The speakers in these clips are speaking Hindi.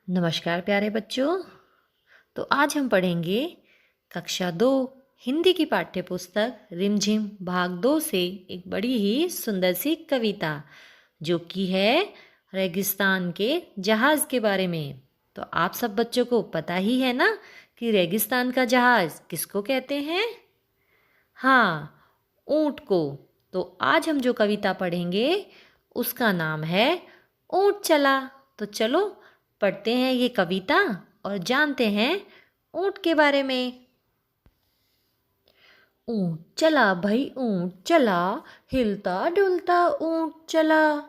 नमस्कार प्यारे बच्चों। तो आज हम पढ़ेंगे कक्षा 2 हिंदी की पाठ्य पुस्तक रिमझिम भाग 2 से एक बड़ी ही सुंदर सी कविता जो कि है रेगिस्तान के जहाज़ के बारे में। तो आप सब बच्चों को पता ही है ना कि रेगिस्तान का जहाज़ किसको कहते हैं? हाँ, ऊँट को। तो आज हम जो कविता पढ़ेंगे उसका नाम है ऊँट चला। तो चलो पढ़ते हैं ये कविता और जानते हैं ऊँट के बारे में। ऊँट चला भाई ऊँट चला, हिलता डुलता ऊँट चला,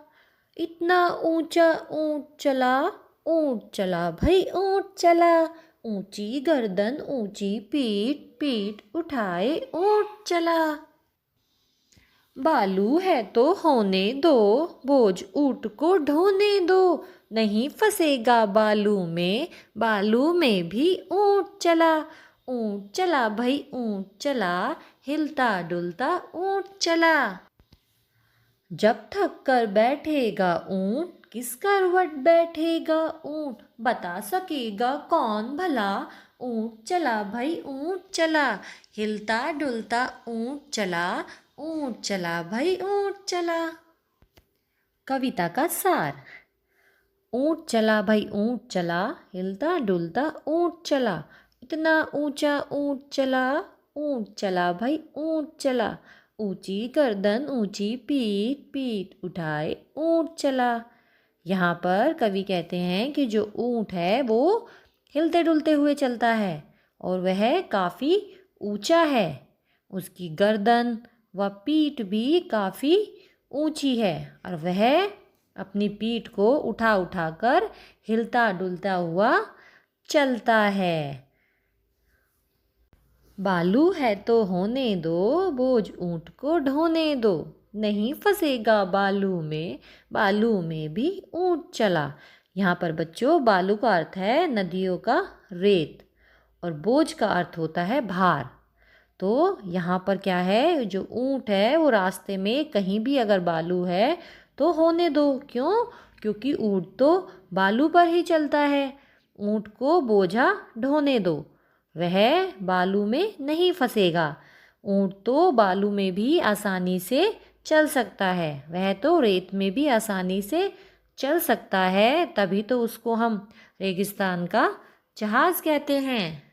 इतना ऊंचा ऊँट चला, ऊँट चला भाई ऊँट चला, ऊंची गर्दन ऊंची पीठ, पीठ उठाए ऊँट चला। बालू है तो होने दो, बोझ ऊँट को ढोने दो, नहीं फंसेगा बालू में भी ऊँट चला। ऊँट चला भाई ऊँट चला, हिलता डुलता ऊँट चला। जब थक कर बैठेगा ऊँट, किस करवट बैठेगा ऊँट, बता सकेगा कौन भला। ऊँट चला भाई ऊँट चला, हिलता डुलता ऊँट चला, ऊँट चला भाई ऊँट चला। कविता का सार। ऊँट चला भाई ऊँट चला, हिलता डुलता ऊँट चला, इतना ऊंचा ऊँट चला, ऊँट चला भाई ऊँट चला, ऊंची गर्दन ऊंची पीठ, पीठ उठाए ऊँट चला। यहाँ पर कवि कहते हैं कि जो ऊँट है वो हिलते डुलते हुए चलता है और वह काफ़ी ऊंचा है। उसकी गर्दन व पीठ भी काफ़ी ऊंची है और वह अपनी पीठ को उठा उठा कर हिलता डुलता हुआ चलता है। बालू है तो होने दो, बोझ ऊँट को ढोने दो, नहीं फंसेगा बालू में भी ऊँट चला। यहाँ पर बच्चों बालू का अर्थ है नदियों का रेत और बोझ का अर्थ होता है भार। तो यहाँ पर क्या है, जो ऊँट है वो रास्ते में कहीं भी अगर बालू है तो होने दो। क्यों? क्योंकि ऊँट तो बालू पर ही चलता है। ऊँट को बोझा ढोने दो, वह बालू में नहीं फंसेगा। ऊँट तो बालू में भी आसानी से चल सकता है, वह तो रेत में भी आसानी से चल सकता है, तभी तो उसको हम रेगिस्तान का जहाज़ कहते हैं।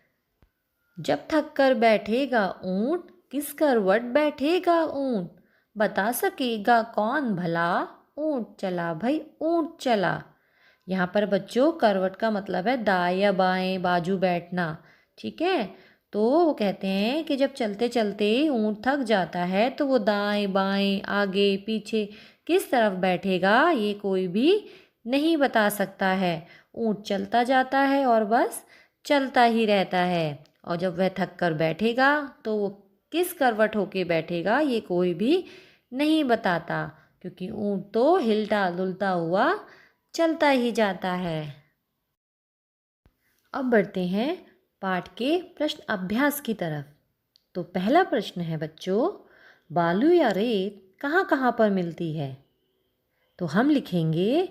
जब थक कर बैठेगा ऊँट, किस करवट बैठेगा ऊँट, बता सकेगा कौन भला। ऊँट चला भाई ऊँट चला। यहाँ पर बच्चों करवट का मतलब है दाएं या बाएं बाजू बैठना। ठीक है, तो वो कहते हैं कि जब चलते चलते ऊँट थक जाता है तो वो दाएं बाएं आगे पीछे किस तरफ बैठेगा ये कोई भी नहीं बता सकता है। ऊँट चलता जाता है और बस चलता ही रहता है और जब वह थक कर बैठेगा तो वो किस करवट होके बैठेगा ये कोई भी नहीं बताता, क्योंकि ऊँट तो हिलता डुलता हुआ चलता ही जाता है। अब बढ़ते हैं पाठ के प्रश्न अभ्यास की तरफ। तो पहला प्रश्न है बच्चों, बालू या रेत कहाँ कहाँ पर मिलती है? तो हम लिखेंगे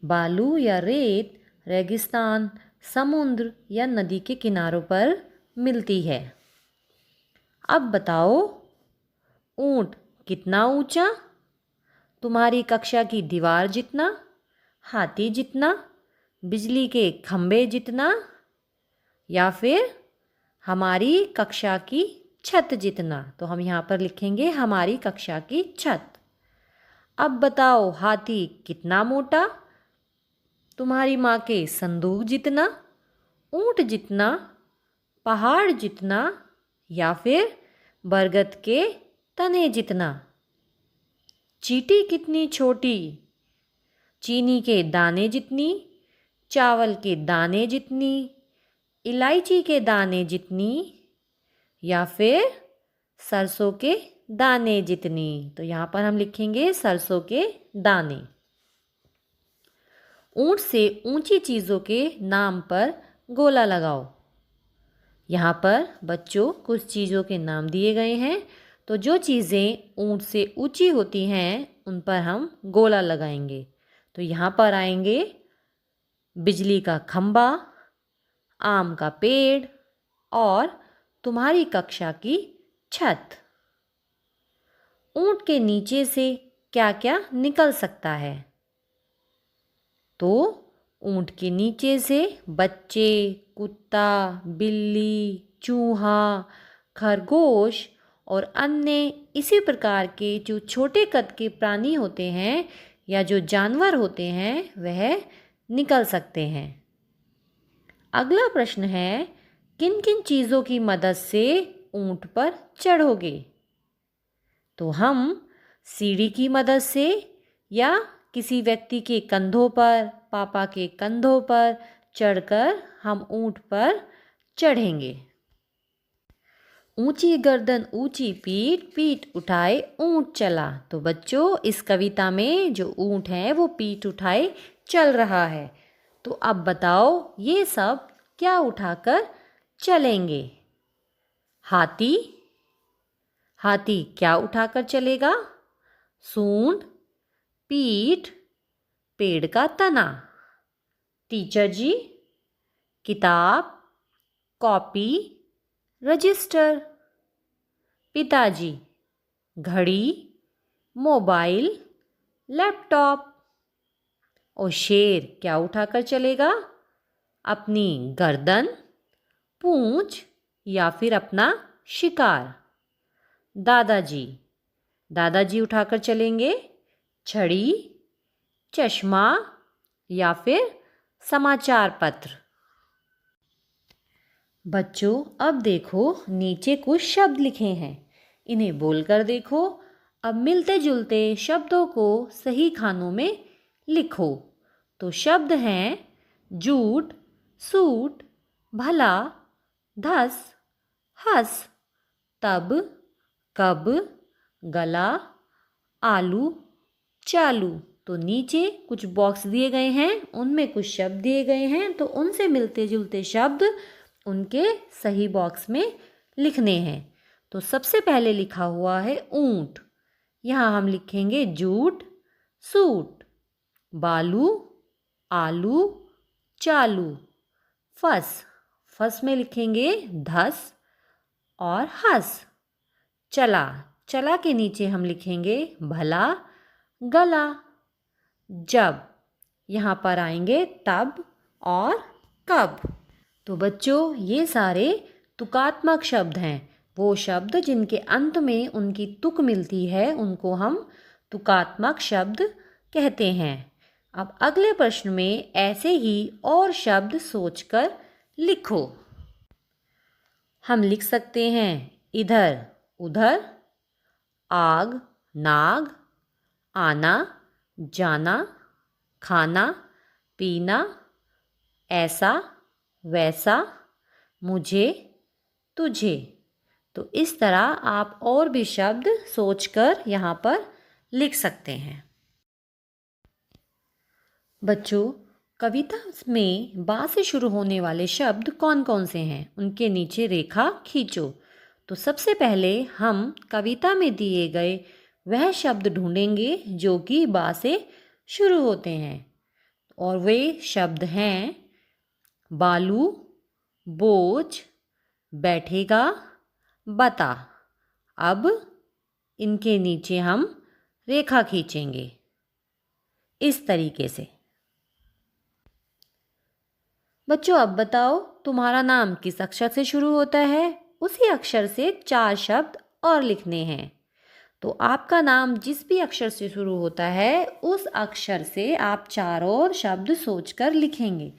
बालू या रेत रेगिस्तान, समुद्र या नदी के किनारों पर मिलती है। अब बताओ ऊँट कितना ऊंचा? तुम्हारी कक्षा की दीवार जितना, हाथी जितना, बिजली के खंभे जितना, या फिर हमारी कक्षा की छत जितना। तो हम यहाँ पर लिखेंगे हमारी कक्षा की छत। अब बताओ हाथी कितना मोटा? तुम्हारी माँ के संदूक जितना, ऊँट जितना, पहाड़ जितना, या फिर बरगद के तने जितना। चींटी कितनी छोटी? चीनी के दाने जितनी, चावल के दाने जितनी, इलायची के दाने जितनी, या फिर सरसों के दाने जितनी। तो यहाँ पर हम लिखेंगे सरसों के दाने। ऊँट से ऊंची चीज़ों के नाम पर गोला लगाओ। यहाँ पर बच्चों कुछ चीज़ों के नाम दिए गए हैं, तो जो चीज़ें ऊंट से ऊंची होती हैं उन पर हम गोला लगाएंगे। तो यहाँ पर आएंगे बिजली का खंबा, आम का पेड़ और तुम्हारी कक्षा की छत। ऊंट के नीचे से क्या क्या निकल सकता है? तो ऊंट के नीचे से बच्चे, कुत्ता, बिल्ली, चूहा, खरगोश और अन्य इसी प्रकार के जो छोटे कद के प्राणी होते हैं या जो जानवर होते हैं वह निकल सकते हैं। अगला प्रश्न है, किन किन चीज़ों की मदद से ऊंट पर चढ़ोगे? तो हम सीढ़ी की मदद से या किसी व्यक्ति के कंधों पर, पापा के कंधों पर चढ़कर हम ऊंट पर चढ़ेंगे। ऊंची गर्दन ऊंची पीठ, पीठ उठाए ऊंट चला। तो बच्चों इस कविता में जो ऊंट है वो पीठ उठाए चल रहा है। तो अब बताओ ये सब क्या उठाकर चलेंगे? हाथी, हाथी क्या उठाकर चलेगा? सूंड, पीठ, पेड़ का तना। टीचर जी, किताब, कॉपी, रजिस्टर। पिताजी, घड़ी, मोबाइल, लैपटॉप। और शेर क्या उठाकर चलेगा? अपनी गर्दन, पूंछ या फिर अपना शिकार। दादाजी, दादाजी उठाकर चलेंगे छड़ी, चश्मा या फिर समाचार पत्र। बच्चों अब देखो नीचे कुछ शब्द लिखे हैं, इन्हें बोलकर देखो। अब मिलते जुलते शब्दों को सही खानों में लिखो। तो शब्द हैं जूट, सूट, भला, धस, हंस, तब, कब, गला, आलू, चालू। तो नीचे कुछ बॉक्स दिए गए हैं, उनमें कुछ शब्द दिए गए हैं, तो उनसे मिलते जुलते शब्द उनके सही बॉक्स में लिखने हैं। तो सबसे पहले लिखा हुआ है ऊंट, यहाँ हम लिखेंगे जूट, सूट। बालू, आलू, चालू। फस, फस में लिखेंगे धस और हंस। चला, चला के नीचे हम लिखेंगे भला, गला। जब, यहाँ पर आएंगे तब और कब। तो बच्चों ये सारे तुकात्मक शब्द हैं, वो शब्द जिनके अंत में उनकी तुक मिलती है उनको हम तुकात्मक शब्द कहते हैं। अब अगले प्रश्न में ऐसे ही और शब्द सोचकर लिखो। हम लिख सकते हैं इधर, उधर, आग, नाग, आना, जाना, खाना, पीना, ऐसा, वैसा, मुझे, तुझे। तो इस तरह आप और भी शब्द सोचकर यहाँ पर लिख सकते हैं। बच्चों कविता में बा से शुरू होने वाले शब्द कौन कौन से हैं उनके नीचे रेखा खींचो। तो सबसे पहले हम कविता में दिए गए वह शब्द ढूंढेंगे जो कि बा से शुरू होते हैं, और वे शब्द हैं बालू, बोझ, बैठेगा, बता। अब इनके नीचे हम रेखा खींचेंगे इस तरीके से। बच्चों अब बताओ तुम्हारा नाम किस अक्षर से शुरू होता है? उसी अक्षर से 4 शब्द और लिखने हैं। तो आपका नाम जिस भी अक्षर से शुरू होता है उस अक्षर से आप 4 और शब्द सोचकर लिखेंगे।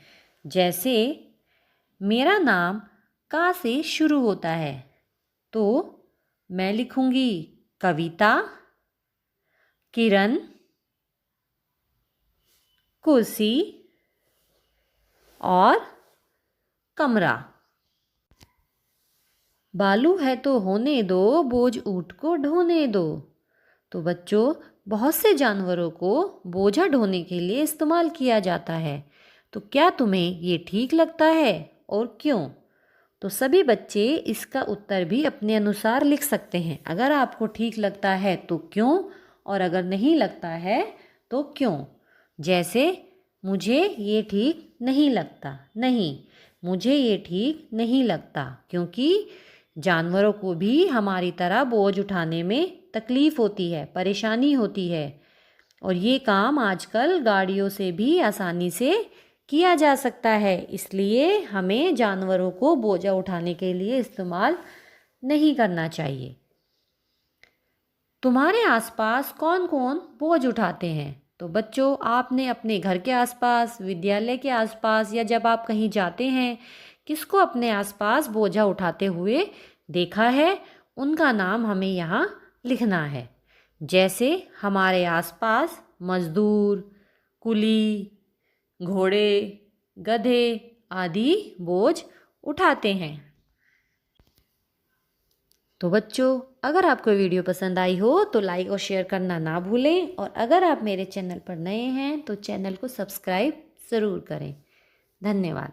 जैसे मेरा नाम का से शुरू होता है तो मैं लिखूंगी कविता, किरण, कुर्सी और कमरा। बालू है तो होने दो, बोझ ऊंट को ढोने दो। तो बच्चों बहुत से जानवरों को बोझा ढोने के लिए इस्तेमाल किया जाता है। तो क्या तुम्हें ये ठीक लगता है और क्यों? तो सभी बच्चे इसका उत्तर भी अपने अनुसार लिख सकते हैं। अगर आपको ठीक लगता है तो क्यों, और अगर नहीं लगता है तो क्यों। जैसे मुझे ये ठीक नहीं लगता, नहीं, मुझे ये ठीक नहीं लगता, क्योंकि जानवरों को भी हमारी तरह बोझ उठाने में तकलीफ़ होती है, परेशानी होती है, और ये काम आजकल गाड़ियों से भी आसानी से किया जा सकता है। इसलिए हमें जानवरों को बोझा उठाने के लिए इस्तेमाल नहीं करना चाहिए। तुम्हारे आसपास कौन कौन बोझ उठाते हैं? तो बच्चों, आपने अपने घर के आसपास, विद्यालय के आसपास, या जब आप कहीं जाते हैं, किसको अपने आसपास बोझा उठाते हुए देखा है, उनका नाम हमें यहाँ लिखना है। जैसे हमारे आसपास मजदूर, कुली, घोड़े, गधे आदि बोझ उठाते हैं। तो बच्चों, अगर आपको वीडियो पसंद आई हो तो लाइक और शेयर करना ना भूलें, और अगर आप मेरे चैनल पर नए हैं तो चैनल को सब्सक्राइब ज़रूर करें। धन्यवाद।